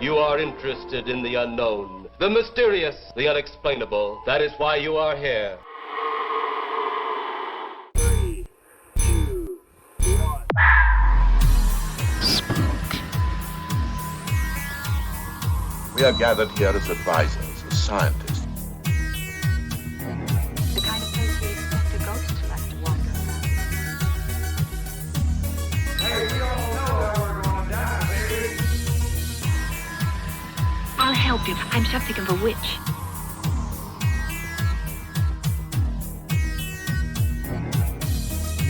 You are interested in the unknown, the mysterious, the unexplainable. That is why you are here. 3, 2, 1. We are gathered here as advisors, as scientists. The kind of place we expect a ghost to like to wander around. Hey, we all know that we're gonna die, baby. I'll help you. I'm something of a witch.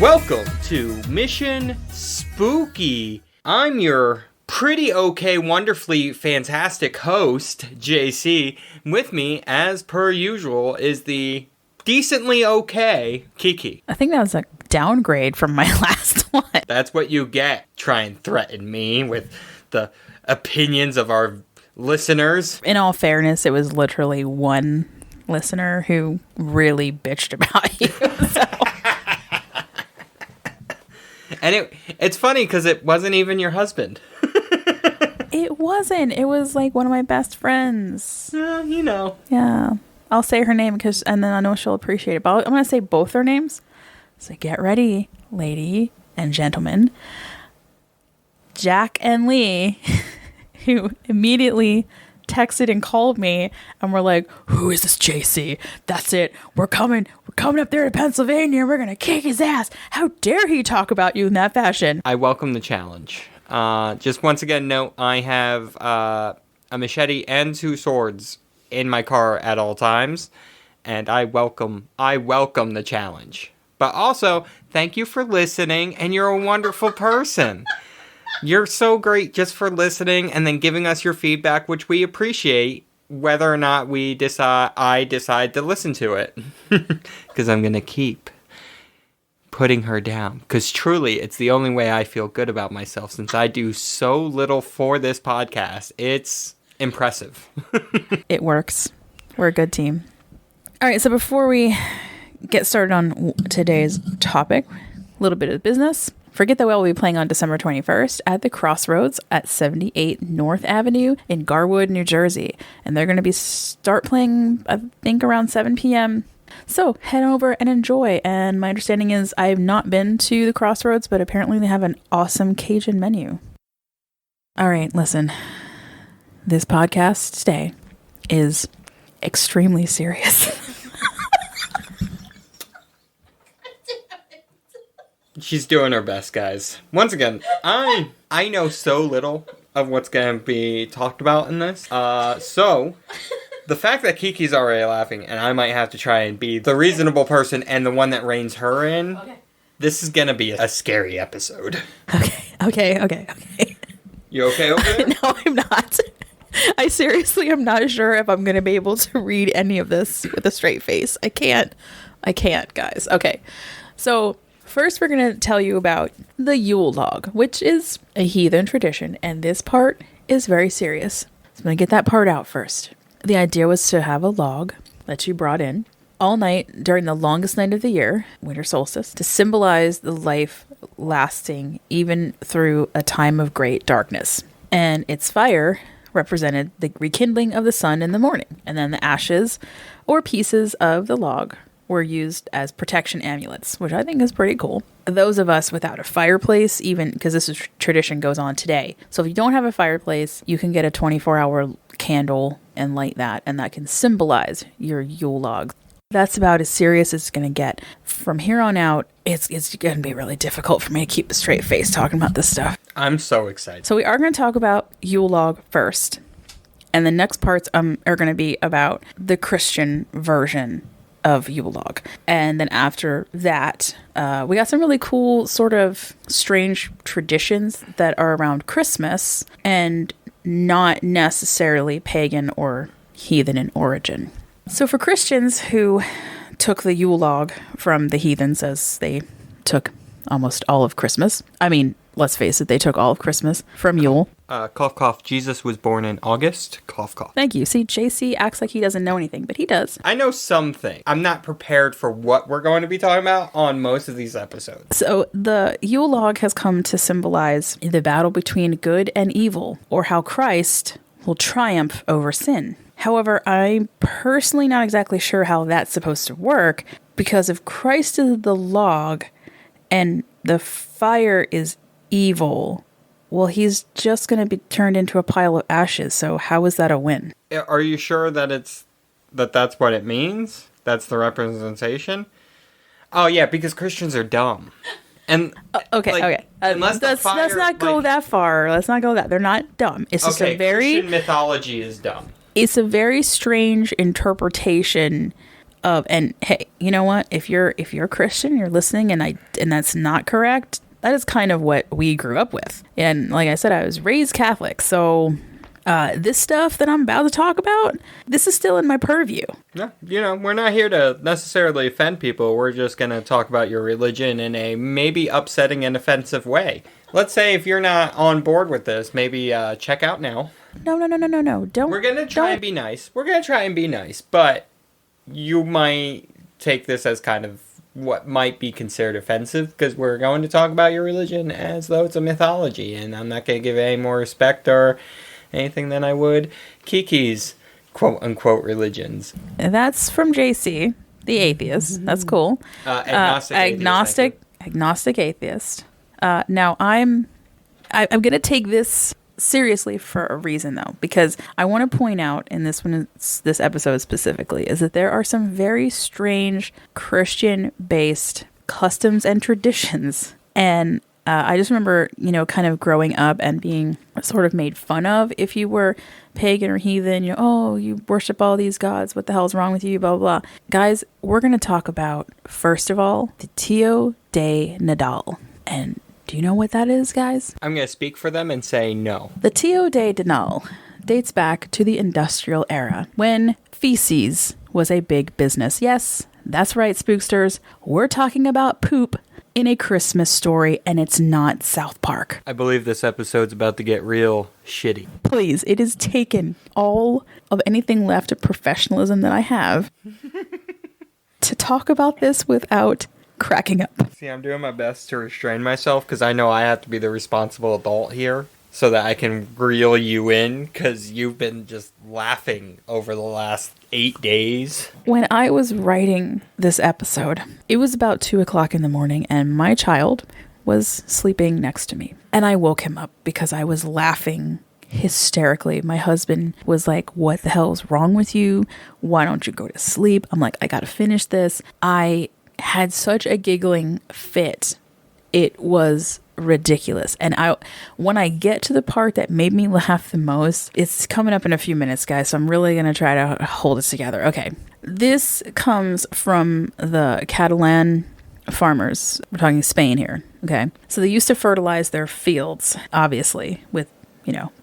Welcome to Mission Spooky. I'm your pretty okay, wonderfully fantastic host, JC. With me, as per usual, is the decently okay Kiki. I think that was a downgrade from my last one. That's what you get. Try and threaten me with the opinions of our listeners. In all fairness, it was literally one listener who really bitched about you. So. And it's funny because it wasn't even your husband. It wasn't. It was like one of my best friends. You know. Yeah. I'll say her name and then I know she'll appreciate it. But I'm going to say both their names. So get ready, lady and gentlemen. Jack and Lee, who immediately texted and called me and were like, "Who is this JC? That's it. We're coming up there to Pennsylvania and we're going to kick his ass. How dare he talk about you in that fashion?" I welcome the challenge. Just once again, note, I have a machete and 2 swords in my car at all times, and I welcome the challenge. But also, thank you for listening, and you're a wonderful person. You're so great just for listening and then giving us your feedback, which we appreciate, whether or not I decide to listen to it. Because I'm going to keep putting her down. Because truly, it's the only way I feel good about myself, since I do so little for this podcast. It's impressive. It works. We're a good team. All right, so before we get started on today's topic, a little bit of business. Forget That We'll be playing on December 21st at the Crossroads at 78 North Avenue in Garwood, New Jersey. And they're going to start playing, I think, around 7 p.m. So head over and enjoy. And my understanding is I've not been to the Crossroads, but apparently they have an awesome Cajun menu. All right, listen. This podcast today is extremely serious. She's doing her best, guys. Once again, I know so little of what's going to be talked about in this. So, the fact that Kiki's already laughing, and I might have to try and be the reasonable person and the one that reins her in, This is going to be a scary episode. Okay. You okay over there? No, I'm not. I seriously am not sure if I'm going to be able to read any of this with a straight face. I can't, guys. Okay, so first, we're going to tell you about the Yule Log, which is a heathen tradition, and this part is very serious. So I'm going to get that part out first. The idea was to have a log that you brought in all night during the longest night of the year, winter solstice, to symbolize the life lasting even through a time of great darkness. And its fire represented the rekindling of the sun in the morning, and then the ashes or pieces of the log were used as protection amulets, which I think is pretty cool. Those of us without a fireplace, even because this is tradition goes on today. So if you don't have a fireplace, you can get a 24-hour candle and light that, and that can symbolize your Yule log. That's about as serious as it's going to get. From here on out, it's going to be really difficult for me to keep a straight face talking about this stuff. I'm so excited. So we are going to talk about Yule log first, and the next parts are going to be about the Christian version of Yule log. And then after that, we got some really cool sort of strange traditions that are around Christmas and not necessarily pagan or heathen in origin. So for Christians who took the Yule log from the heathens, as they took almost all of Christmas, I mean, let's face it, they took all of Christmas from Yule. Cough, cough. Jesus was born in August. Cough, cough. Thank you. See, JC acts like he doesn't know anything, but he does. I know something. I'm not prepared for what we're going to be talking about on most of these episodes. So the Yule log has come to symbolize the battle between good and evil, or how Christ will triumph over sin. However, I'm personally not exactly sure how that's supposed to work, because if Christ is the log and the fire is evil, well, he's just going to be turned into a pile of ashes. So how is that a win? Are you sure that that's what it means? That's the representation? Oh yeah, because Christians are dumb. And Okay. unless the let's fire, not go that far. Let's not go that. They're not dumb. It's just a very Christian mythology is dumb. It's a very strange interpretation of. And hey, you know what? If you're a Christian, you're listening, and that's not correct. That is kind of what we grew up with. And like I said, I was raised Catholic, so. This stuff that I'm about to talk about, this is still in my purview. No, we're not here to necessarily offend people. We're just going to talk about your religion in a maybe upsetting and offensive way. Let's say if you're not on board with this, maybe check out now. No. Don't. We're going to try and be nice. But you might take this as kind of what might be considered offensive, because we're going to talk about your religion as though it's a mythology, and I'm not going to give it any more respect or anything than I would Kiki's quote-unquote religions. That's from JC, the atheist. That's cool. Agnostic atheist. Now, I'm going to take this seriously for a reason, though, because I want to point out in this episode specifically, is that there are some very strange Christian-based customs and traditions, and I just remember, kind of growing up and being sort of made fun of if you were pagan or heathen. You worship all these gods. What the hell's wrong with you? Blah, blah, blah. Guys, we're going to talk about, first of all, the Tio de Nadal. And do you know what that is, guys? I'm going to speak for them and say no. The Tio de Nadal dates back to the industrial era, when feces was a big business. Yes, that's right, spooksters. We're talking about poop in a Christmas story, and it's not South Park. I believe this episode's about to get real shitty. Please, it has taken all of anything left of professionalism that I have to talk about this without cracking up. See, I'm doing my best to restrain myself, because I know I have to be the responsible adult here, so that I can reel you in, because you've been just laughing over the last 8 days. When I was writing this episode, it was about 2:00 in the morning, and my child was sleeping next to me. And I woke him up because I was laughing hysterically. My husband was like, "What the hell is wrong with you? Why don't you go to sleep?" I'm like, "I gotta finish this." I had such a giggling fit. It was ridiculous. And when I get to the part that made me laugh the most, it's coming up in a few minutes, guys, so I'm really going to try to hold it together. Okay. This comes from the Catalan farmers. We're talking Spain here. Okay. So they used to fertilize their fields, obviously, with,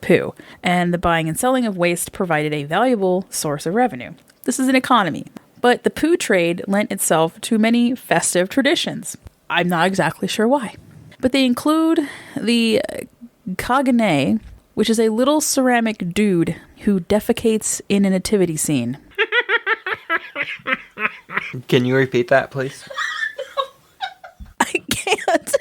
poo. And the buying and selling of waste provided a valuable source of revenue. This is an economy. But the poo trade lent itself to many festive traditions. I'm not exactly sure why. But they include the Kagane, which is a little ceramic dude who defecates in a nativity scene. Can you repeat that, please? I can't.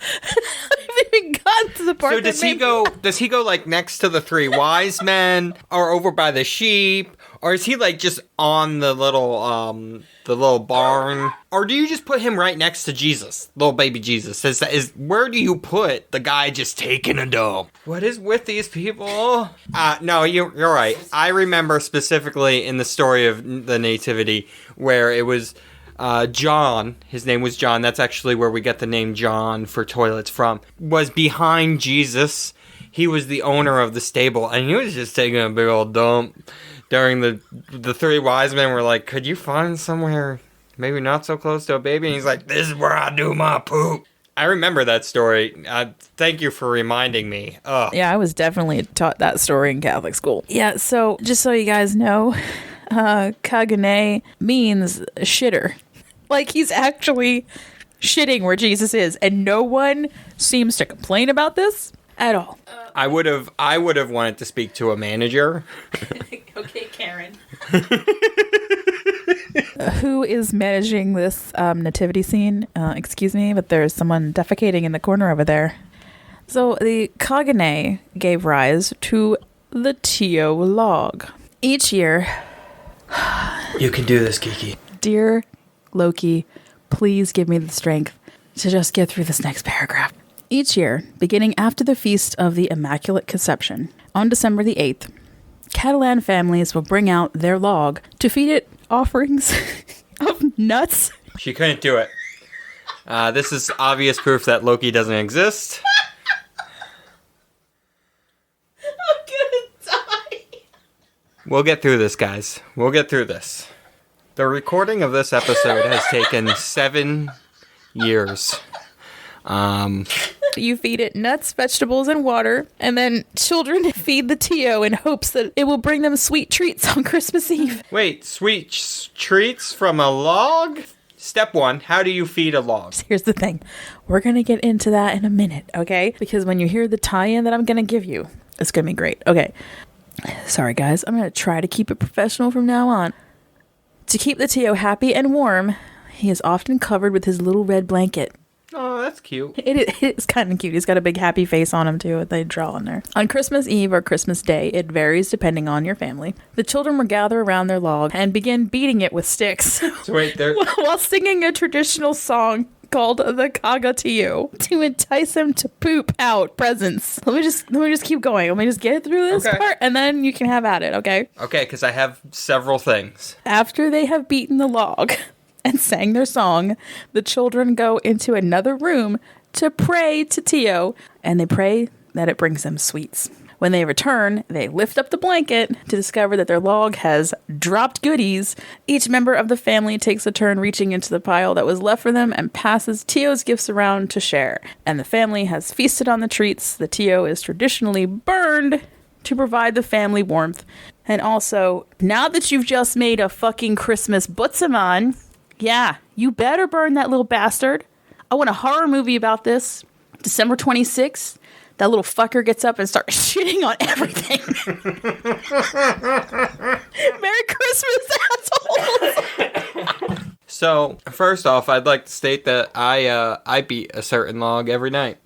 I haven't even gotten to the part. So does he go like next to the three wise men, or over by the sheep, or is he like just on the little barn, or do you just put him right next to Jesus, little baby Jesus? Where do you put the guy just taking a dump? What is with these people? No, you're right. I remember specifically in the story of the Nativity where it was John, his name was John, that's actually where we get the name John for toilets from, was behind Jesus. He was the owner of the stable, and he was just taking a big old dump. During the three wise men were like, "Could you find somewhere maybe not so close to a baby?" And he's like, "This is where I do my poop." I remember that story. Thank you for reminding me. Ugh. Yeah, I was definitely taught that story in Catholic school. Yeah, so just so you guys know, Kagane means shitter. Like, he's actually shitting where Jesus is, and no one seems to complain about this at all. I would have wanted to speak to a manager. Okay, Karen. Who is managing this nativity scene? Excuse me, but there's someone defecating in the corner over there. So the Kagane gave rise to the Yule Log. Each year, You can do this, Kiki. dear Loki, please give me the strength to just get through this next paragraph. Each year, beginning after the Feast of the Immaculate Conception, on December the 8th, Catalan families will bring out their log to feed it offerings of nuts. She couldn't do it. This is obvious proof that Loki doesn't exist. I'm gonna die. We'll get through this, guys. We'll get through this. The recording of this episode has taken 7 years. You feed it nuts, vegetables, and water, and then children feed the Tio in hopes that it will bring them sweet treats on Christmas Eve. Wait, sweet treats from a log? Step 1, how do you feed a log? Here's the thing. We're going to get into that in a minute, okay? Because when you hear the tie-in that I'm going to give you, it's going to be great. Okay. Sorry, guys. I'm going to try to keep it professional from now on. To keep the Tio happy and warm, he is often covered with his little red blanket. Oh, that's cute. It's kind of cute. He's got a big happy face on him, too, that they draw on there. On Christmas Eve or Christmas Day, it varies depending on your family. The children will gather around their log and begin beating it with sticks. So wait, there... while singing a traditional song called the Kagatiu to entice them to poop out presents. Let me just keep going. Let me just get through this part, and then you can have at it, okay? Okay, because I have several things. After they have beaten the log and sang their song, the children go into another room to pray to Tio, and they pray that it brings them sweets. When they return, they lift up the blanket to discover that their log has dropped goodies. Each member of the family takes a turn reaching into the pile that was left for them and passes Tio's gifts around to share. And the family has feasted on the treats. The Tio is traditionally burned to provide the family warmth. And also, now that you've just made a fucking Christmas butsaman, yeah, you better burn that little bastard. I want a horror movie about this. December 26th. That little fucker gets up and starts shitting on everything. Merry Christmas, assholes! So, first off, I'd like to state that I beat a certain log every night.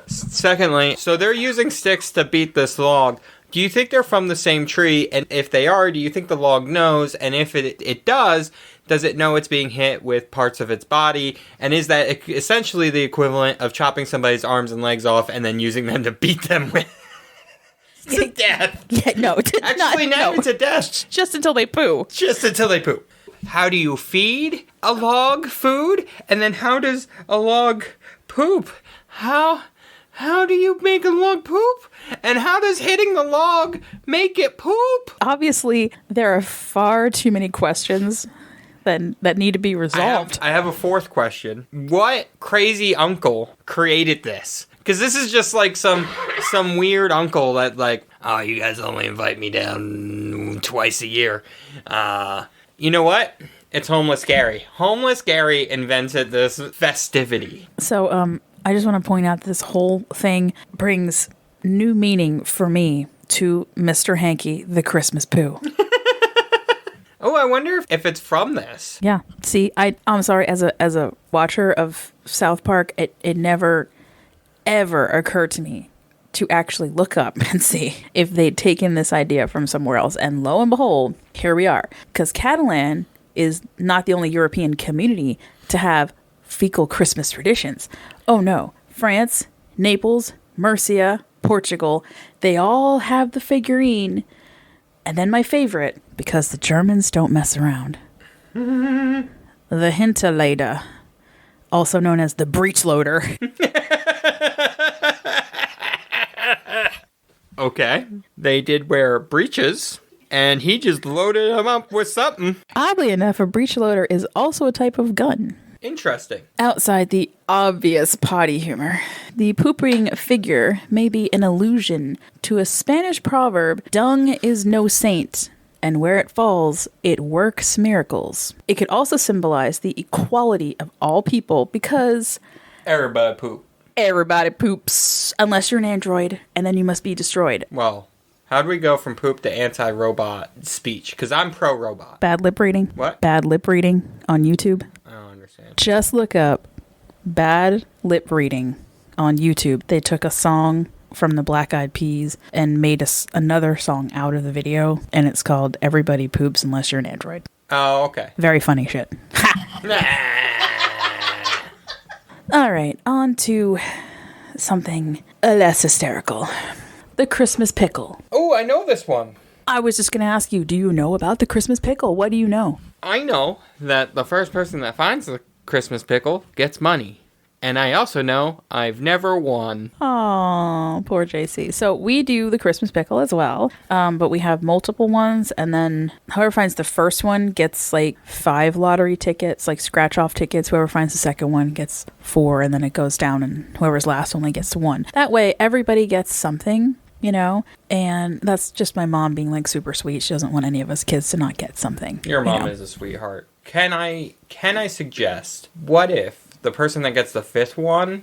Secondly, so they're using sticks to beat this log. Do you think they're from the same tree? And if they are, do you think the log knows? And if it does it know it's being hit with parts of its body? And is that essentially the equivalent of chopping somebody's arms and legs off and then using them to beat them with to death? Yeah, no. Actually, not even to death. Just until they poo. Just until they poop. How do you feed a log food? And then how does a log poop? How do you make a log poop? And how does hitting the log make it poop? Obviously, there are far too many questions that need to be resolved. I have a fourth question. What crazy uncle created this? Because this is just like some weird uncle that like, oh, you guys only invite me down twice a year. You know what? It's Homeless Gary. Homeless Gary invented this festivity. So, I just want to point out that this whole thing brings new meaning for me to Mr. Hanky, the Christmas poo. Oh, I wonder if it's from this. Yeah. See, I'm sorry, as a watcher of South Park, it never, ever occurred to me to actually look up and see if they'd taken this idea from somewhere else. And lo and behold, here we are. Because Catalan is not the only European community to have fecal Christmas traditions. Oh no, France, Naples, Murcia, Portugal, they all have the figurine. And then my favorite, because the Germans don't mess around. The Hinterlader, also known as the breech loader. Okay. They did wear breeches, and he just loaded them up with something. Oddly enough, a breech loader is also a type of gun. Interesting. Outside the obvious potty humor, the pooping figure may be an allusion to a Spanish proverb, dung is no saint, and where it falls, it works miracles. It could also symbolize the equality of all people because Everybody poop. everybody poops, unless you're an android, and then you must be destroyed. Well, how do we go from poop to anti-robot speech? Because I'm pro-robot. Bad lip reading. What? Bad lip reading on YouTube. I don't understand. Just look up bad lip reading on YouTube. They took a song from the Black Eyed Peas and made another song out of the video, and it's called Everybody Poops Unless You're an Android. Oh, okay. Very funny shit. All right, on to something less hysterical. The Christmas Pickle. Oh, I know this one. I was just going to ask you, do you know about the Christmas Pickle? What do you know? I know that the first person that finds the Christmas pickle gets money. And I also know I've never won. Oh, poor JC. So we do the Christmas Pickle as well, but we have multiple ones, and then whoever finds the first one gets like 5 lottery tickets, like scratch-off tickets. Whoever finds the second one gets 4, and then it goes down, and whoever's last only gets 1. That way, everybody gets something, you know? And that's just my mom being like super sweet. She doesn't want any of us kids to not get something. Your mom know? is a sweetheart. Can I suggest, what if the person that gets the 5th one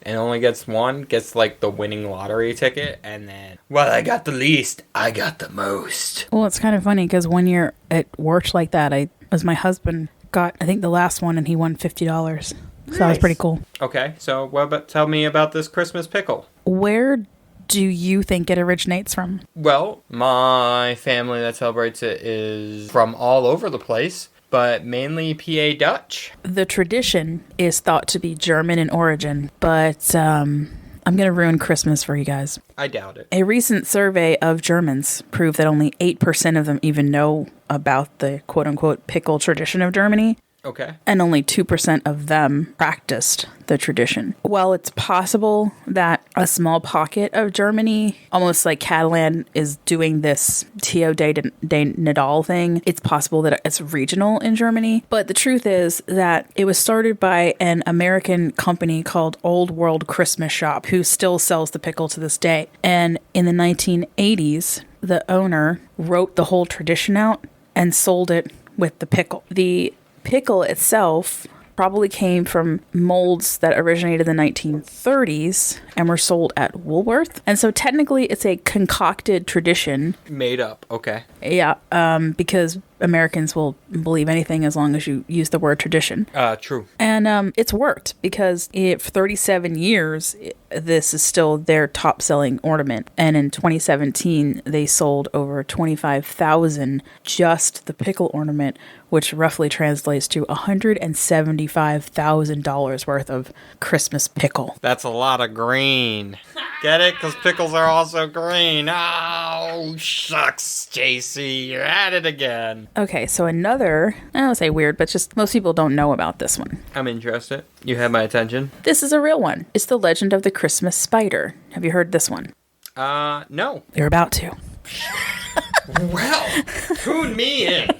and only gets 1 gets like the winning lottery ticket, and then, well, I got the least, I got the most. Well, it's kind of funny because one year it worked like that. My husband got, I think, the last one, and he won $50. So that was pretty cool. Okay, so tell me about this Christmas pickle. Where do you think it originates from? Well, my family that celebrates it is from all over the place, but mainly PA Dutch. The tradition is thought to be German in origin, but I'm going to ruin Christmas for you guys. I doubt it. A recent survey of Germans proved that only 8% of them even know about the quote-unquote pickle tradition of Germany. Okay. And only 2% of them practiced the tradition. While it's possible that a small pocket of Germany, almost like Catalan, is doing this Tio de Nadal thing, it's possible that it's regional in Germany. But the truth is that it was started by an American company called Old World Christmas Shop, who still sells the pickle to this day. And in the 1980s, the owner wrote the whole tradition out and sold it with the pickle. The pickle itself probably came from molds that originated in the 1930s and were sold at Woolworth. And so technically it's a concocted tradition. Made up, okay. Yeah, because Americans will believe anything as long as you use the word tradition. True. And it's worked because for 37 years, this is still their top-selling ornament. And in 2017, they sold over 25,000 just the pickle ornament, which roughly translates to $175,000 worth of Christmas pickle. That's a lot of green. Get it? Because pickles are also green. Oh, shucks, JC. You're at it again. Okay, so another, I don't say weird, but just most people don't know about this one. I'm interested. You have my attention. This is a real one. It's the legend of the Christmas spider. Have you heard this one? No. You're about to. Well, tune me in.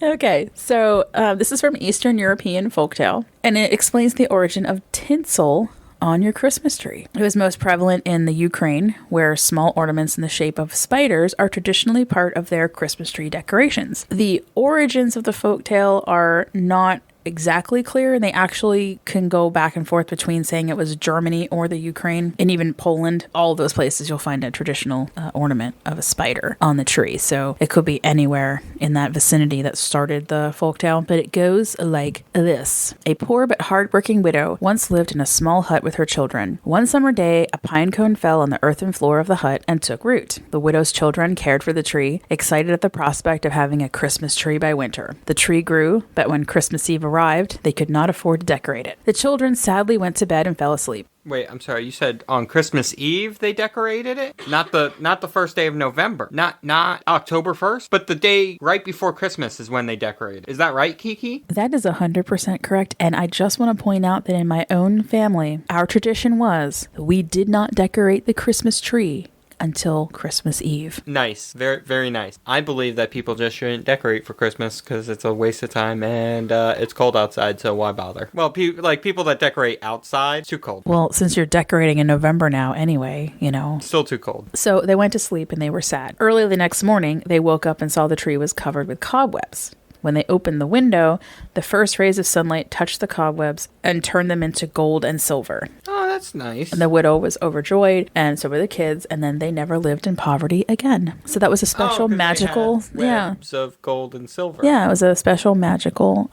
Okay, so this is from Eastern European folktale, and it explains the origin of tinsel on your Christmas tree. It was most prevalent in the Ukraine, where small ornaments in the shape of spiders are traditionally part of their Christmas tree decorations. The origins of the folktale are not exactly clear, and they actually can go back and forth between saying it was Germany or the Ukraine, and even Poland. All of those places you'll find a traditional ornament of a spider on the tree, so it could be anywhere in that vicinity that started the folktale. But it goes like this. A poor but hard-working widow once lived in a small hut with her children. One summer day, a pine cone fell on the earthen floor of the hut and took root. The widow's children cared for the tree, excited at the prospect of having a Christmas tree by winter. The tree grew, but when Christmas Eve arrived, they could not afford to decorate it. The children sadly went to bed and fell asleep. Wait, I'm sorry. You said on Christmas Eve they decorated it? Not the first day of November. Not October 1st, but the day right before Christmas is when they decorated. Is that right, Kiki? That is 100% correct. And I just want to point out that in my own family, our tradition was we did not decorate the Christmas tree until Christmas Eve. Nice. Very, very nice. I believe that people just shouldn't decorate for Christmas because it's a waste of time and it's cold outside, so why bother? Well, people that decorate outside, too cold. Well, since you're decorating in November now anyway, you know. Still too cold. So they went to sleep and they were sad. Early the next morning, they woke up and saw the tree was covered with cobwebs. When they opened the window, the first rays of sunlight touched the cobwebs and turned them into gold and silver. Oh, that's nice. The widow was overjoyed, and so were the kids, and then they never lived in poverty again. So that was a special 'cause they magical, had webs of gold and silver. yeah, it was a special magical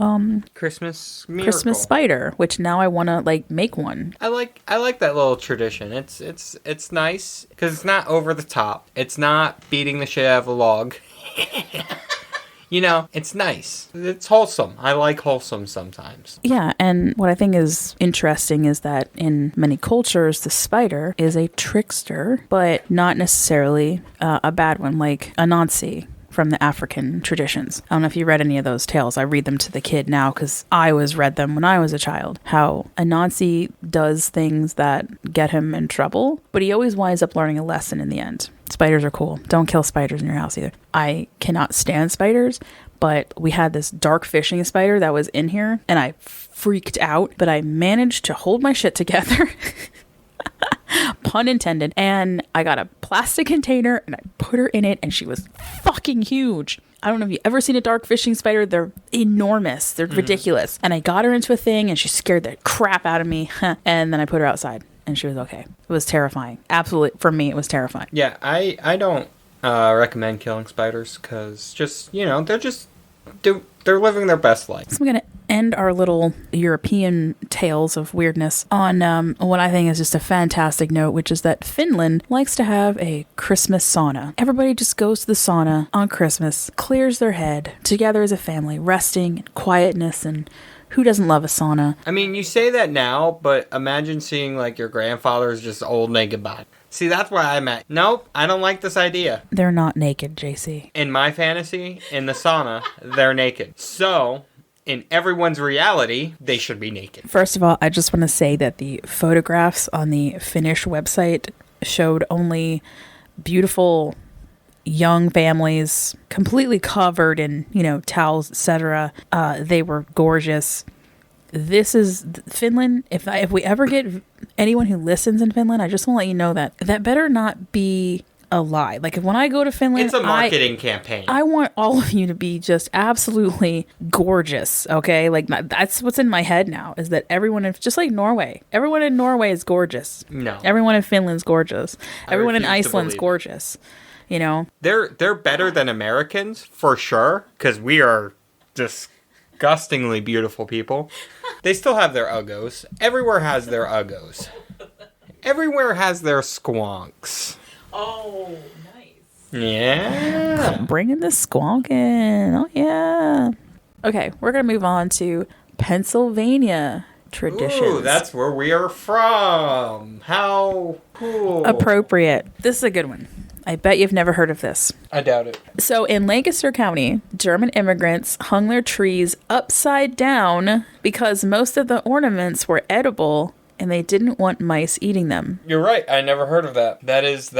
Christmas miracle. Christmas spider, which now I want to like make one. I like that little tradition. It's nice because it's not over the top. It's not beating the shit out of a log. You know, it's nice. It's wholesome. I like wholesome sometimes. Yeah, and what I think is interesting is that in many cultures, the spider is a trickster, but not necessarily a bad one, like Anansi from the African traditions. I don't know if you read any of those tales. I read them to the kid now because I read them when I was a child. How Anansi does things that get him in trouble, but he always winds up learning a lesson in the end. Spiders are cool. Don't kill spiders in your house either. I cannot stand spiders, but we had this dark fishing spider that was in here and I freaked out, but I managed to hold my shit together. Pun intended. And I got a plastic container and I put her in it and she was fucking huge. I don't know if you've ever seen a dark fishing spider. They're enormous. They're ridiculous. And I got her into a thing and she scared the crap out of me. And then I put her outside and she was okay. It was terrifying. Absolutely. For me, it was terrifying. Yeah, I don't recommend killing spiders because they're living their best life. So I'm going to end our little European tales of weirdness on what I think is just a fantastic note, which is that Finland likes to have a Christmas sauna. Everybody just goes to the sauna on Christmas, clears their head, together as a family, resting and quietness, and who doesn't love a sauna? I mean, you say that now, but imagine seeing like your grandfather's just old naked body. See, that's where I'm at. Nope, I don't like this idea. They're not naked, JC. In my fantasy, in the sauna, they're naked. So, in everyone's reality, they should be naked. First of all, I just want to say that the photographs on the Finnish website showed only beautiful young families completely covered in, towels, etc. They were gorgeous. This is Finland. If we ever get anyone who listens in Finland, I just want to let you know that better not be a lie. Like, when I go to Finland, it's a marketing campaign. I want all of you to be just absolutely gorgeous. Okay, like that's what's in my head now. Is that everyone, just like Norway, everyone in Norway is gorgeous. No, everyone in Finland's gorgeous. Everyone in refuse to Iceland's believe it. gorgeous. They're better than Americans for sure because we are disgustingly beautiful people. They still have their uggos. Everywhere has their uggos. Everywhere has their squonks. Oh, nice. Yeah. Bringing the squonk in. Oh, yeah. Okay, we're going to move on to Pennsylvania traditions. Ooh, that's where we are from. How cool. Appropriate. This is a good one. I bet you've never heard of this. I doubt it. So in Lancaster County, German immigrants hung their trees upside down because most of the ornaments were edible and they didn't want mice eating them. You're right. I never heard of that. That is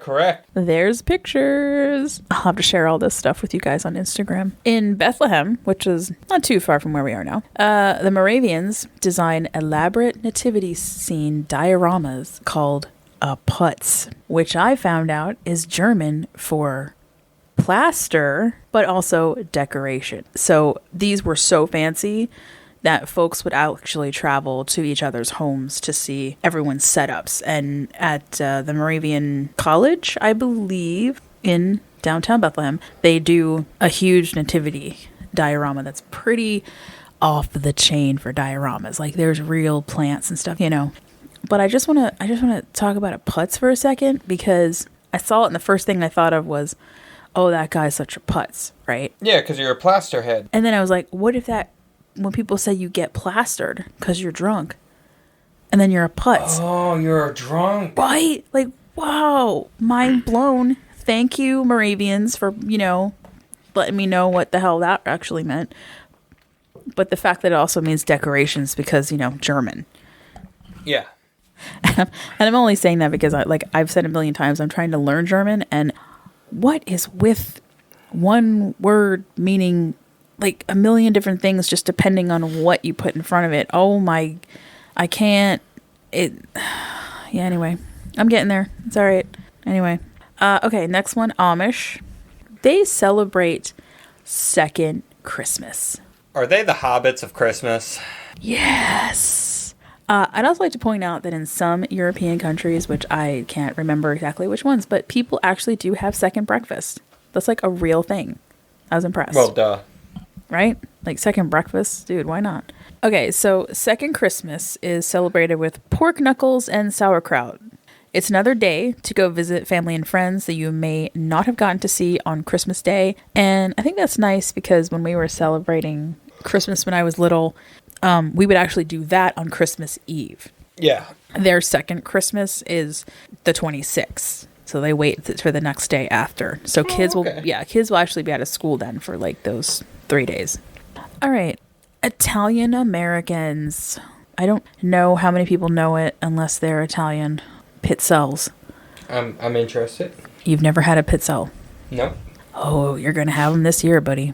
correct. There's pictures. I'll have to share all this stuff with you guys on Instagram. In Bethlehem, which is not too far from where we are now, the Moravians design elaborate nativity scene dioramas called putz, which I found out is German for plaster, but also decoration. So these were so fancy that folks would actually travel to each other's homes to see everyone's setups. And at the Moravian College, I believe, in downtown Bethlehem, they do a huge nativity diorama that's pretty off the chain for dioramas. Like, there's real plants and stuff, But I just want to talk about a putz for a second, because I saw it and the first thing I thought of was, oh, that guy's such a putz, right? Yeah, because you're a plaster head. And then I was like, what if when people say you get plastered because you're drunk, and then you're a putz. Oh, you're a drunk. Right? Like, wow, mind blown. Thank you, Moravians, for, letting me know what the hell that actually meant. But the fact that it also means decorations because, German. Yeah. And I'm only saying that because I've said a million times, I'm trying to learn German, and what is with one word meaning like a million different things just depending on what you put in front of it. Oh my, I can't, yeah, anyway, I'm getting there. It's all right. Anyway, okay, next one, Amish. They celebrate second Christmas. Are they the hobbits of Christmas? Yes. I'd also like to point out that in some European countries, which I can't remember exactly which ones, but people actually do have second breakfast. That's like a real thing. I was impressed. Well, duh. Right? Like second breakfast? Dude, why not? Okay, so second Christmas is celebrated with pork knuckles and sauerkraut. It's another day to go visit family and friends that you may not have gotten to see on Christmas Day. And I think that's nice because when we were celebrating Christmas when I was little, we would actually do that on Christmas Eve. Yeah. Their second Christmas is the 26th. So they wait for the next day after. So kids will actually be out of school then for like those 3 days. All right. Italian Americans. I don't know how many people know it unless they're Italian. Pizzelles. I'm interested. You've never had a pizzelle? No. Oh, you're going to have them this year, buddy.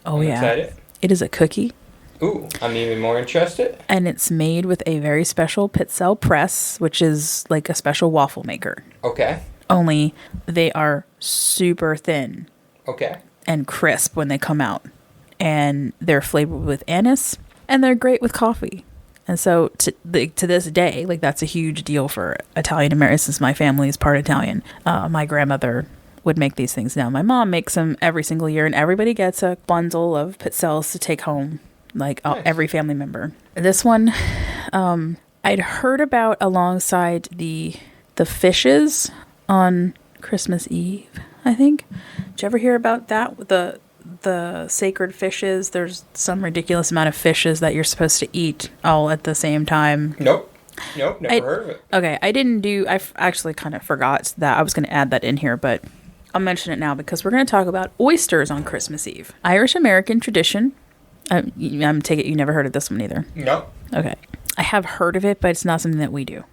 Oh, I'm yeah. excited. It is a cookie. Ooh, I'm even more interested. And it's made with a very special pizzelle press, which is like a special waffle maker. Okay. Only they are super thin Okay. and crisp when they come out. And they're flavored with anise, and they're great with coffee. And so to this day, like that's a huge deal for Italian Americans since my family is part Italian. My grandmother would make these things now. My mom makes them every single year, and everybody gets a bundle of pizzelles to take home, like Nice. every family member. This one, I'd heard about alongside the fishes on Christmas Eve, I think. Did you ever hear about that with the sacred fishes? There's some ridiculous amount of fishes that you're supposed to eat all at the same time. Nope, never heard of it. Okay, I actually kind of forgot that I was going to add that in here, but I'll mention it now because we're going to talk about oysters on Christmas Eve. Irish American tradition. I'm take it you never heard of this one either. Nope. Okay. I have heard of it, but it's not something that we do.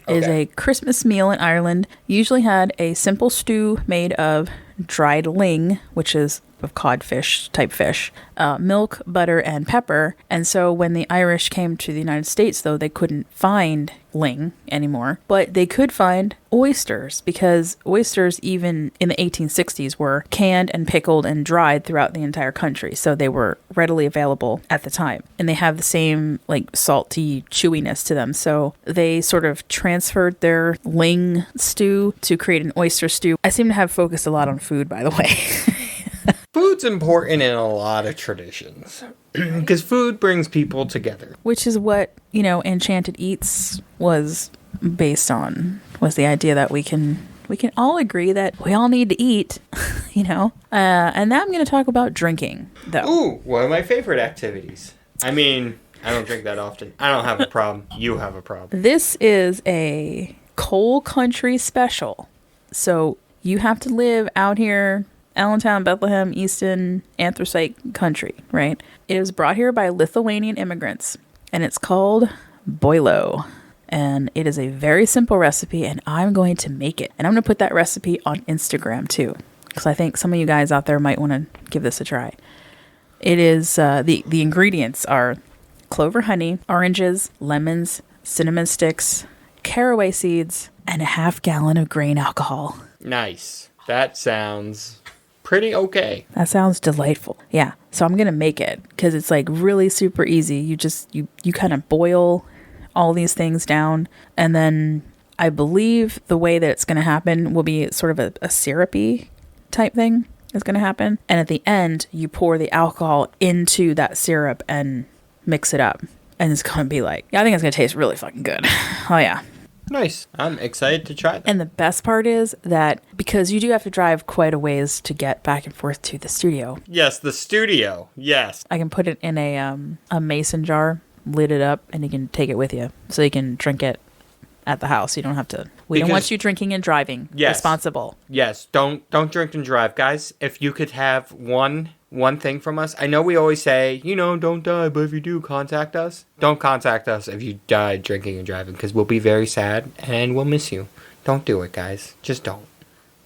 It is Okay. a Christmas meal in Ireland. Usually had a simple stew made of dried ling, which is of codfish type fish, milk, butter, and pepper. And so when the Irish came to the United States, though, they couldn't find ling anymore, but they could find oysters because oysters, even in the 1860s, were canned and pickled and dried throughout the entire country. So they were readily available at the time. And they have the same like salty chewiness to them. So they sort of transferred their ling stew to create an oyster stew. I seem to have focused a lot on food, by the way. Food's important in a lot of traditions because food brings people together. Which is what, Enchanted Eats was based on, was the idea that we can all agree that we all need to eat, And now I'm going to talk about drinking, though. Ooh, one of my favorite activities. I mean, I don't drink that often. I don't have a problem. You have a problem. This is a coal country special. So you have to live out here, Allentown, Bethlehem, Easton, Anthracite country, right? It was brought here by Lithuanian immigrants, and it's called boilo. And it is a very simple recipe, and I'm going to make it. And I'm going to put that recipe on Instagram, too, because I think some of you guys out there might want to give this a try. It is, the ingredients are clover honey, oranges, lemons, cinnamon sticks, caraway seeds, and a half gallon of grain alcohol. Nice. That sounds pretty okay. That sounds delightful. Yeah. So I'm going to make it because it's like really super easy. You kind of boil all these things down. And then I believe the way that it's going to happen will be sort of a syrupy type thing is going to happen. And at the end, you pour the alcohol into that syrup and mix it up. And it's going to be like, I think it's going to taste really fucking good. Oh, yeah. Nice. I'm excited to try that. And the best part is that because you do have to drive quite a ways to get back and forth to the studio, Yes, the studio. Yes. I can put it in a mason jar, lid it up, and you can take it with you. So you can drink it at the house. You don't have to. We don't Because- want you drinking and driving. Yes. Responsible. Yes. Don't drink and drive, guys. If you could have one thing from us. I know we always say, don't die, but if you do, contact us. Don't contact us if you die drinking and driving, because we'll be very sad and we'll miss you. Don't do it, guys. Just don't.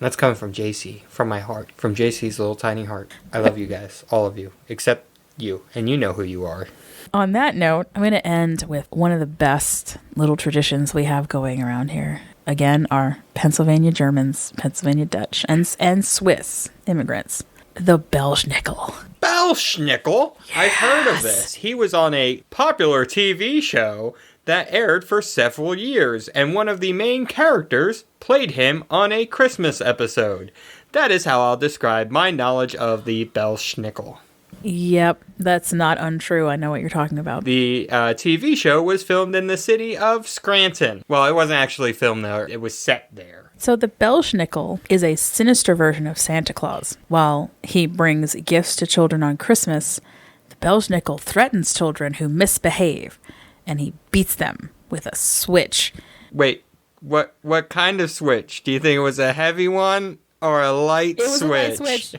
That's coming from JC, from my heart, from JC's little tiny heart. I love you guys, all of you, except you, and you know who you are. On that note, I'm going to end with one of the best little traditions we have going around here. Again, our Pennsylvania Germans, Pennsylvania Dutch, and Swiss immigrants. The Belschnickel. Belschnickel? I've heard of this. He was on a popular TV show that aired for several years, and one of the main characters played him on a Christmas episode. That is how I'll describe my knowledge of the Belschnickel. Yep, that's not untrue. I know what you're talking about. The TV show was filmed in the city of Scranton. Well, it wasn't actually filmed there. It was set there. So the Belschnickel is a sinister version of Santa Claus. While he brings gifts to children on Christmas, the Belschnickel threatens children who misbehave, and he beats them with a switch. Wait, what kind of switch? Do you think it was a heavy one or a light switch? It was a light switch.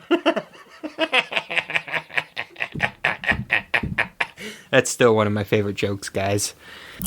That's still one of my favorite jokes, guys.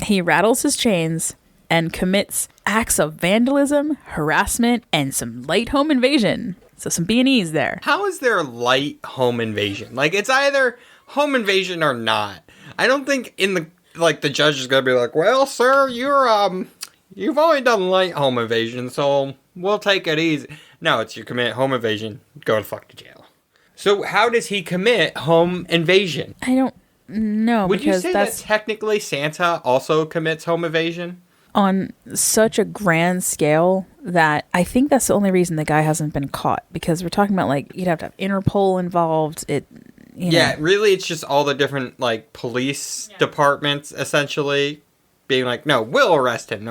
He rattles his chains and commits acts of vandalism, harassment, and some light home invasion. So some B&Es there. How is there light home invasion? Like, it's either home invasion or not. I don't think the judge is gonna be like, well, sir, you've only done light home invasion, so we'll take it easy. No, it's you commit home invasion, go to fuck to jail. So how does he commit home invasion? I don't know. Would you because say that technically Santa also commits home invasion? On such a grand scale that I think that's the only reason the guy hasn't been caught, because we're talking about, like, you'd have to have Interpol involved. Yeah, really, it's just all the different, like, police departments, essentially, being like, no, we'll arrest him.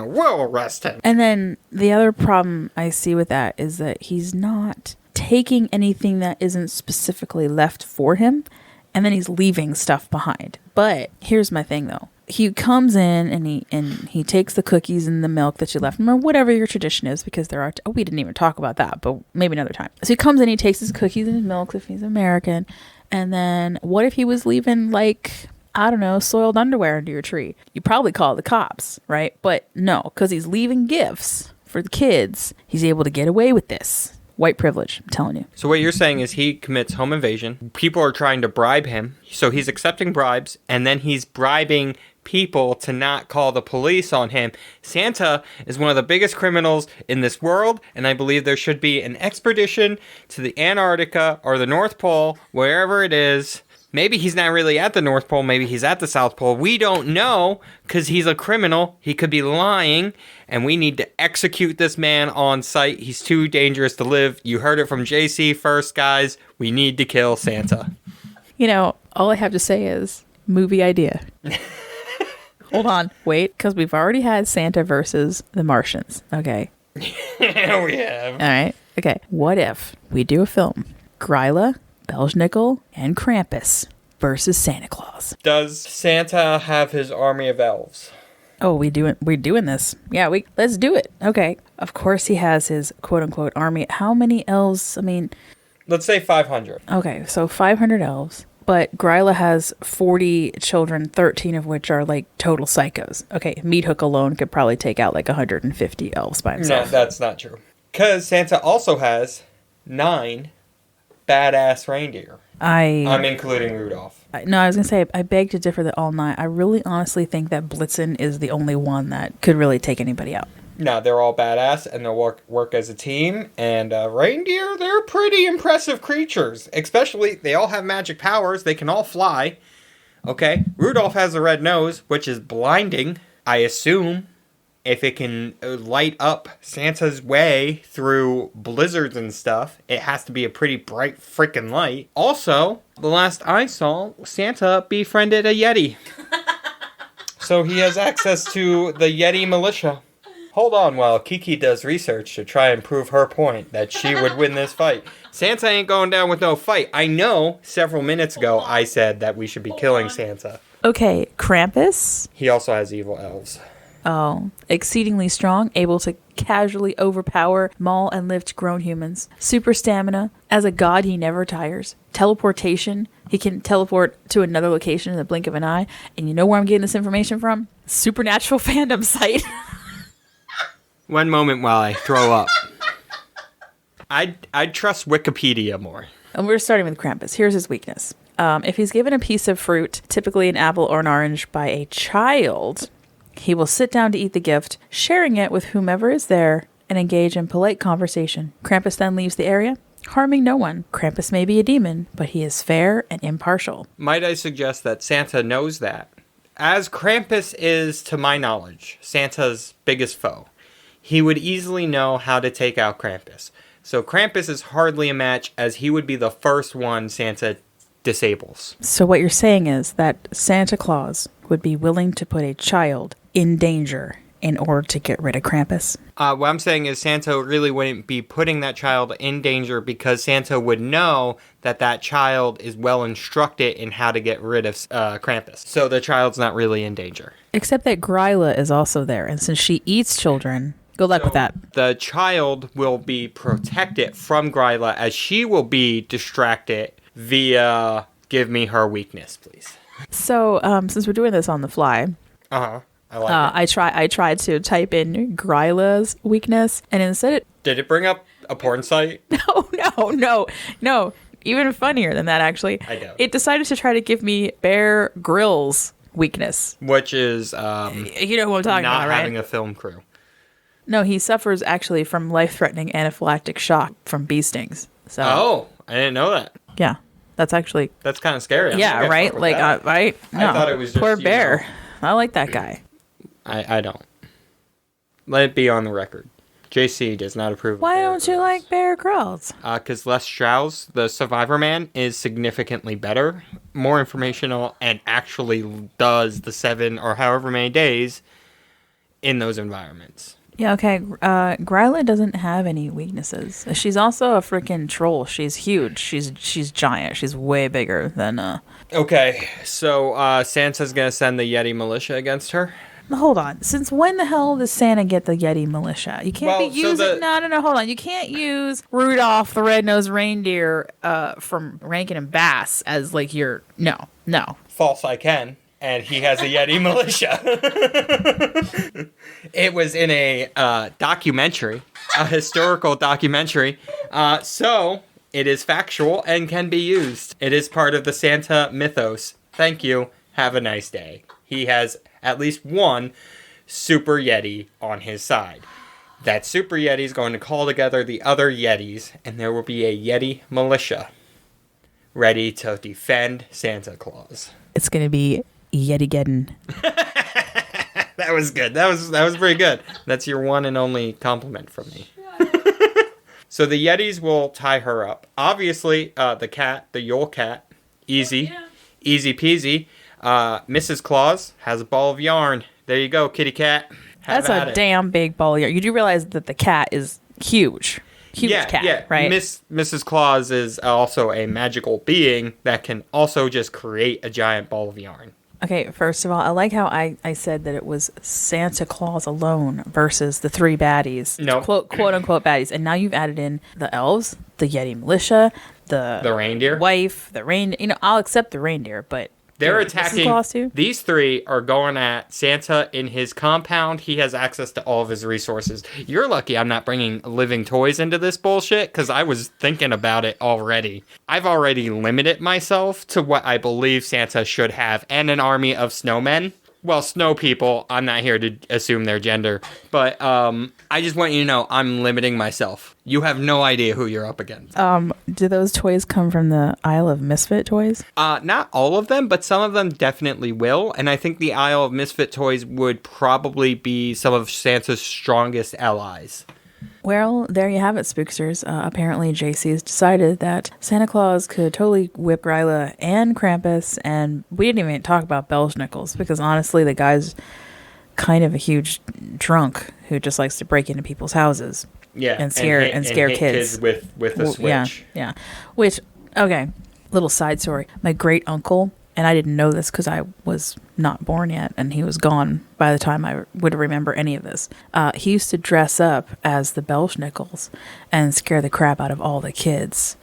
And then the other problem I see with that is that he's not taking anything that isn't specifically left for him, and then he's leaving stuff behind. But here's my thing, though. He comes in and he takes the cookies and the milk that you left him, or whatever your tradition is, because there are... we didn't even talk about that, but maybe another time. So he comes in, he takes his cookies and his milk if he's American, and then what if he was leaving, like, I don't know, soiled underwear under your tree? You probably call the cops, right? But no, because he's leaving gifts for the kids, he's able to get away with this. White privilege, I'm telling you. So what you're saying is he commits home invasion. People are trying to bribe him. So he's accepting bribes, and then he's bribing people to not call the police on him. Santa is one of the biggest criminals in this world, and I believe there should be an expedition to the Antarctica or the North Pole, wherever it is. Maybe he's not really at the North Pole. Maybe he's at the South Pole. We don't know, because he's a criminal. He could be lying, and we need to execute this man on sight. He's too dangerous to live. You heard it from JC first, guys. We need to kill Santa. You know, all I have to say is movie idea. Hold on. Wait, because we've already had Santa versus the Martians. Okay. Yeah, we have. All right. Okay. What if we do a film? Gryla, Belschnickel, and Krampus versus Santa Claus. Does Santa have his army of elves? Oh, we're doing this. Yeah, let's do it. Okay. Of course he has his quote-unquote army. How many elves? I mean... Let's say 500. Okay, so 500 elves. But Gryla has 40 children, 13 of which are, like, total psychos. Okay, Meat Hook alone could probably take out, like, 150 elves by himself. No, that's not true. Because Santa also has 9 badass reindeer. I'm including Rudolph. No, I was going to say, I beg to differ that all 9. I really honestly think that Blitzen is the only one that could really take anybody out. No, they're all badass, and they'll work as a team. And reindeer, they're pretty impressive creatures. Especially, they all have magic powers. They can all fly. Okay, Rudolph has a red nose, which is blinding. I assume if it can light up Santa's way through blizzards and stuff, it has to be a pretty bright freaking light. Also, the last I saw, Santa befriended a Yeti. So he has access to the Yeti militia. Hold on while Kiki does research to try and prove her point that she would win this fight. Santa ain't going down with no fight. I know several minutes ago I said that we should be killing Santa. Okay, Krampus. He also has evil elves. Oh, exceedingly strong, able to casually overpower, maul, and lift grown humans. Super stamina. As a god, he never tires. Teleportation. He can teleport to another location in the blink of an eye. And you know where I'm getting this information from? Supernatural fandom site. One moment while I throw up. I'd trust Wikipedia more. And we're starting with Krampus. Here's his weakness. If he's given a piece of fruit, typically an apple or an orange, by a child, he will sit down to eat the gift, sharing it with whomever is there, and engage in polite conversation. Krampus then leaves the area, harming no one. Krampus may be a demon, but he is fair and impartial. Might I suggest that Santa knows that As Krampus is, to my knowledge, Santa's biggest foe, he would easily know how to take out Krampus. So Krampus is hardly a match, as he would be the first one Santa disables. So what you're saying is that Santa Claus would be willing to put a child in danger in order to get rid of Krampus? What I'm saying is Santa really wouldn't be putting that child in danger because Santa would know that that child is well instructed in how to get rid of Krampus. So the child's not really in danger. Except that Gryla is also there, and since she eats children, good luck with that. The child will be protected from Gryla as she will be distracted via give me her weakness, please. So, since we're doing this on the fly, Uh-huh. I like it. I tried to type in Gryla's weakness, and instead Did it bring up a porn site? no. Even funnier than that, actually. I know. It decided to try to give me Bear Grylls' weakness. Which is You know who I'm talking not about, right? having a film crew. No, he suffers actually from life-threatening anaphylactic shock from bee stings. So, Oh, I didn't know that. yeah, that's actually That's kind of scary. I yeah, think I right. fuck with Like, that. right? No, I thought it was just, poor you bear. know. I like that guy. I don't. Let it be on the record. JC does not approve. Why don't you like Bear Grylls? Because Les Strauss, the Survivor Man, is significantly better, more informational, and actually does the 7 or however many days in those environments. Yeah, okay. Gryla doesn't have any weaknesses. She's also a freaking troll. She's huge. She's giant. She's way bigger than. Okay, so Santa's gonna send the Yeti militia against her. Hold on. Since when the hell does Santa get the Yeti militia? You can't Well, be so using. No. Hold on. You can't use Rudolph the Red-Nosed Reindeer from Rankin and Bass as like your no. False, I can. And he has a Yeti militia. It was in a documentary, a historical documentary. So it is factual and can be used. It is part of the Santa mythos. Thank you. Have a nice day. He has at least one Super Yeti on his side. That Super Yeti is going to call together the other Yetis, and there will be a Yeti militia ready to defend Santa Claus. It's gonna be Yetigeddon. That was good. That was pretty good. That's your one and only compliment from me. So the Yetis will tie her up. Obviously, the cat, the Yule cat, easy peasy. Mrs. Claus has a ball of yarn. There you go, kitty cat. Have That's at a it. damn big ball of yarn. You do realize that the cat is huge. Huge cat, right? Mrs. Claus is also a magical being that can also just create a giant ball of yarn. Okay, first of all, I like how I said that it was Santa Claus alone versus the 3 baddies. No. Quote unquote baddies. And now you've added in the elves, the Yeti militia, the reindeer? wife, the reindeer. You know, I'll accept the reindeer, but They're Mrs. attacking. Claus too? These 3 are going at Santa in his compound. He has access to all of his resources. You're lucky I'm not bringing living toys into this bullshit, because I was thinking about it already. I've already limited myself to what I believe Santa should have, and an army of snowmen. Well, snow people. I'm not here to assume their gender, but I just want you to know I'm limiting myself. You have no idea who you're up against. Do those toys come from the Isle of Misfit toys? Not all of them, but some of them definitely will. And I think the Isle of Misfit toys would probably be some of Santa's strongest allies. Well, there you have it, spooksters. Apparently, JC has decided that Santa Claus could totally whip Gryla and Krampus, and we didn't even talk about Belschnickles, because honestly, the guy's kind of a huge drunk who just likes to break into people's houses. Yeah, and scare hit kids with a switch. Yeah. Which, okay, little side story. My great uncle, and I didn't know this because I was not born yet, and he was gone by the time I would remember any of this. He used to dress up as the Belschnickles and scare the crap out of all the kids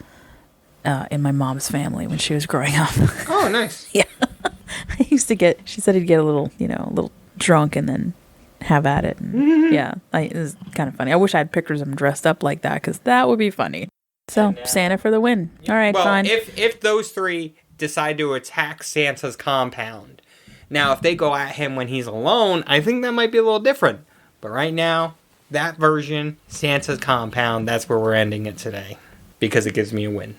in my mom's family when she was growing up. Oh, nice. Yeah. She said he'd get a little drunk and then have at it. And, yeah, it was kind of funny. I wish I had pictures of him dressed up like that, because that would be funny. So, Santa for the win. All right, well, fine. if those 3 decide to attack Santa's compound, now if they go at him when he's alone, I think that might be a little different. But right now, that version, Santa's compound, that's where we're ending it today, because it gives me a win.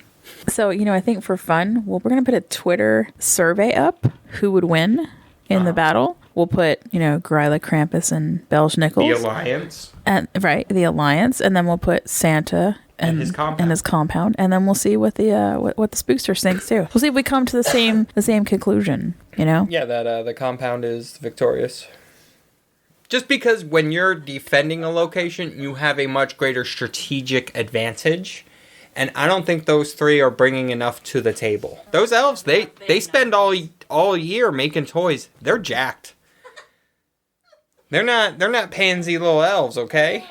So, I think for fun, we're going to put a Twitter survey up, who would win. in the battle. We'll put, Gryla, Krampus, and Belschnickles. The Alliance. And the Alliance, and then we'll put Santa and his compound, and then we'll see what the spookster thinks too. We'll see if we come to the same conclusion. Yeah, that the compound is victorious. Just because when you're defending a location, you have a much greater strategic advantage. And I don't think those three are bringing enough to the table. Those elves, they spend all year making toys. They're jacked. They're not pansy little elves, okay?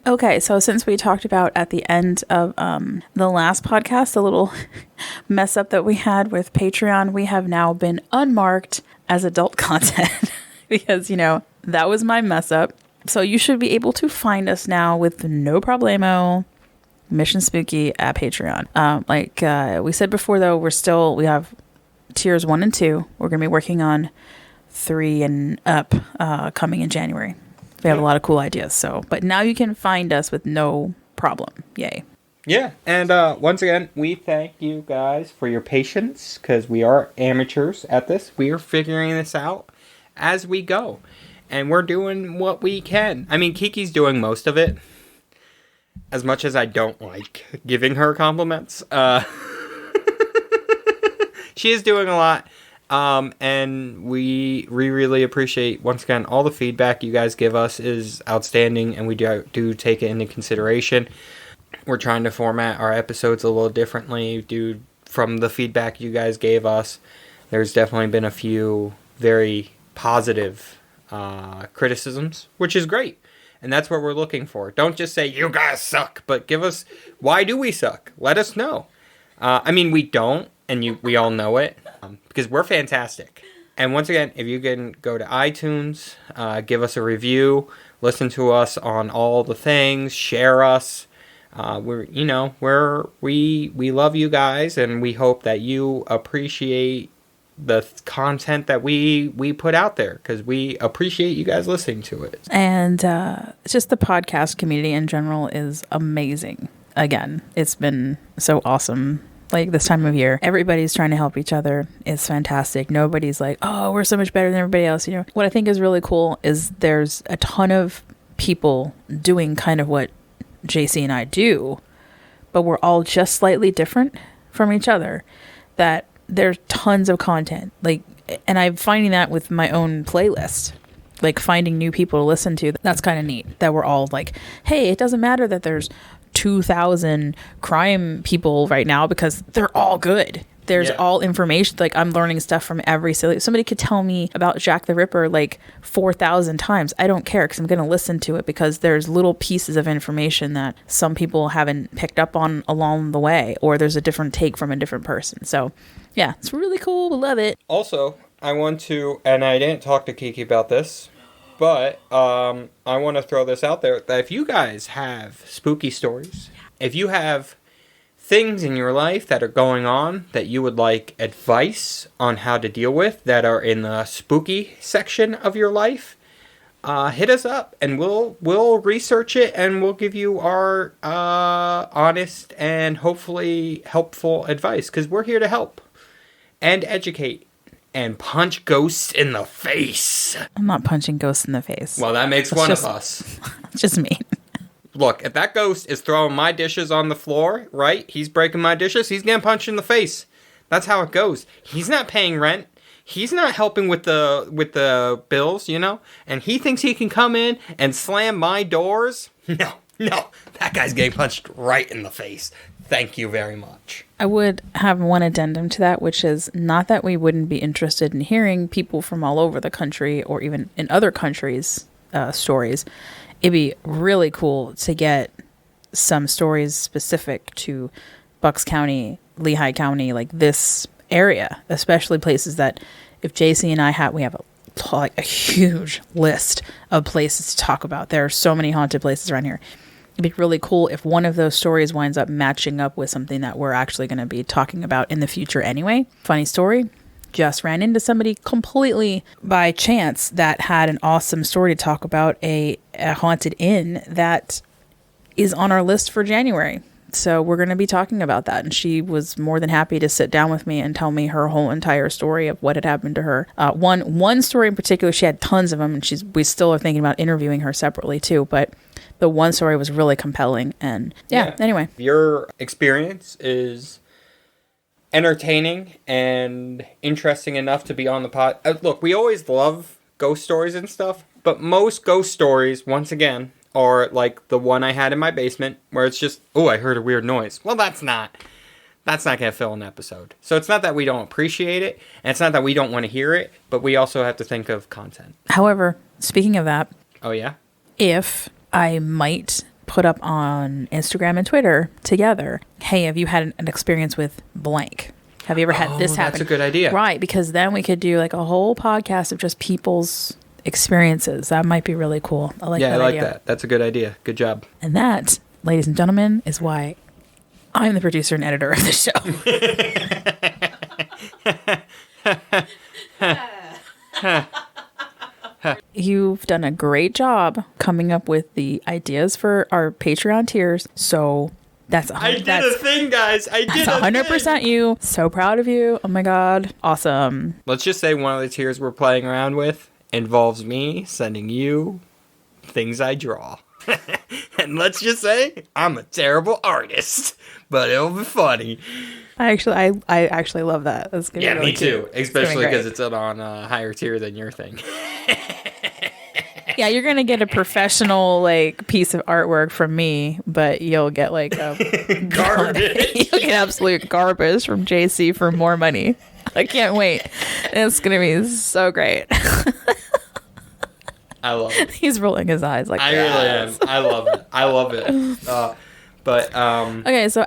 Okay, so since we talked about at the end of the last podcast, the little mess up that we had with Patreon, we have now been unmarked as adult content because, that was my mess up. So you should be able to find us now with no problemo. Mission Spooky at Patreon. Like we said before, though, we have tiers 1 and 2. We're going to be working on 3 and up coming in January. We have a lot of cool ideas. But now you can find us with no problem. Yay. Yeah. And once again, we thank you guys for your patience because we are amateurs at this. We are figuring this out as we go. And we're doing what we can. I mean, Kiki's doing most of it. As much as I don't like giving her compliments, she is doing a lot, and we really appreciate, once again, all the feedback you guys give us is outstanding, and we do take it into consideration. We're trying to format our episodes a little differently from the feedback you guys gave us. There's definitely been a few very positive criticisms, which is great. And that's what we're looking for. Don't just say, you guys suck, but give us, why do we suck? Let us know. I mean, we don't, and we all know it, because we're fantastic. And once again, if you can go to iTunes, give us a review, listen to us on all the things, share us. We love you guys, and we hope that you appreciate the content that we put out there because we appreciate you guys listening to it. And just the podcast community in general is amazing. Again, it's been so awesome. Like this time of year, everybody's trying to help each other. It's fantastic. Nobody's like, oh, we're so much better than everybody else. What I think is really cool is there's a ton of people doing kind of what JC and I do, but we're all just slightly different from each other. That there's tons of content, and I'm finding that with my own playlist, finding new people to listen to. That's kind of neat that we're all like, hey, it doesn't matter that there's 2,000 crime people right now because they're all good. There's all information. I'm learning stuff from every silly. Somebody could tell me about Jack the Ripper 4,000 times. I don't care because I'm going to listen to it because there's little pieces of information that some people haven't picked up on along the way, or there's a different take from a different person. So, yeah, it's really cool. We love it. Also, I want to, and I didn't talk to Kiki about this, but I want to throw this out there that if you guys have spooky stories, if you have things in your life that are going on that you would like advice on how to deal with that are in the spooky section of your life, hit us up and we'll research it and we'll give you our honest and hopefully helpful advice because we're here to help and educate and punch ghosts in the face. I'm not punching ghosts in the face. Well, that makes one of us. Just me. Look, if that ghost is throwing my dishes on the floor, right? He's breaking my dishes. He's getting punched in the face. That's how it goes. He's not paying rent. He's not helping with the bills, And he thinks he can come in and slam my doors. No. That guy's getting punched right in the face. Thank you very much. I would have one addendum to that, which is not that we wouldn't be interested in hearing people from all over the country or even in other countries' stories. It'd be really cool to get some stories specific to Bucks County, Lehigh County, this area, especially places that if JC and I we have a huge list of places to talk about. There are so many haunted places around here. It'd be really cool if one of those stories winds up matching up with something that we're actually going to be talking about in the future anyway. Funny story. Just ran into somebody completely by chance that had an awesome story to talk about a haunted inn that is on our list for January. So we're going to be talking about that. And she was more than happy to sit down with me and tell me her whole entire story of what had happened to her. One story in particular, she had tons of them, and we still are thinking about interviewing her separately too. But the one story was really compelling. And anyway. Your experience is entertaining and interesting enough to be on the pod. Look, we always love ghost stories and stuff, but most ghost stories, once again, are like the one I had in my basement, where it's just, oh, I heard a weird noise. Well, that's not going to fill an episode. So it's not that we don't appreciate it, and it's not that we don't want to hear it, but we also have to think of content. However, speaking of that. Oh, yeah? If I might put up on Instagram and Twitter together, hey, have you had an experience with blank? Have you ever had this happen? That's a good idea. Right, because then we could do like a whole podcast of just people's experiences. That might be really cool. I like that idea. That. That's a good idea. Good job. And that, ladies and gentlemen, is why I'm the producer and editor of the show. You've done a great job coming up with the ideas for our Patreon tiers. So that's I did a thing, guys. I did a 100% thing. you. So proud of you. Oh my God. Awesome. Let's just say one of the tiers we're playing around with involves me sending you things I draw. And let's just say I'm a terrible artist, but it'll be funny. I actually love that. That's gonna be really me cute. too. Especially because it's on a higher tier than your thing. Yeah, you're gonna get a professional like piece of artwork from me, but you'll get like a Garbage. You'll get absolute garbage from JC for more money. I can't wait. It's gonna be so great. I love it. He's rolling his eyes like I really am. I love it. I love it. Okay, so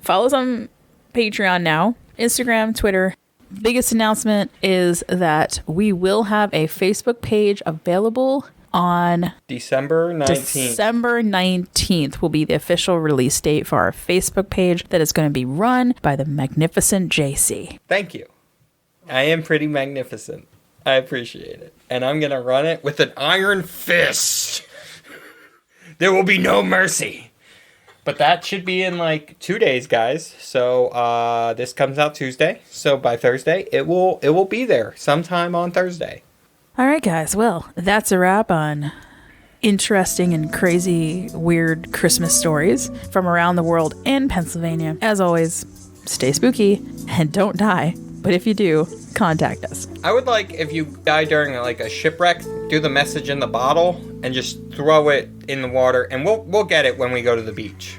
follow us on Patreon now, Instagram, Twitter. Biggest announcement is that we will have a Facebook page available on December 19th. December 19th will be the official release date for our Facebook page that is going to be run by the magnificent JC. Thank you. I am pretty magnificent. I appreciate it. And I'm going to run it with an iron fist. There will be no mercy. But that should be in like 2 days, guys. So this comes out Tuesday. So by Thursday, it will be there sometime on Thursday. All right, guys. Well, that's a wrap on interesting and crazy, weird Christmas stories from around the world and Pennsylvania. As always, stay spooky and don't die. But if you do, contact us. I would like, if you die during like a shipwreck, do the message in the bottle and just throw it in the water, and we'll get it when we go to the beach.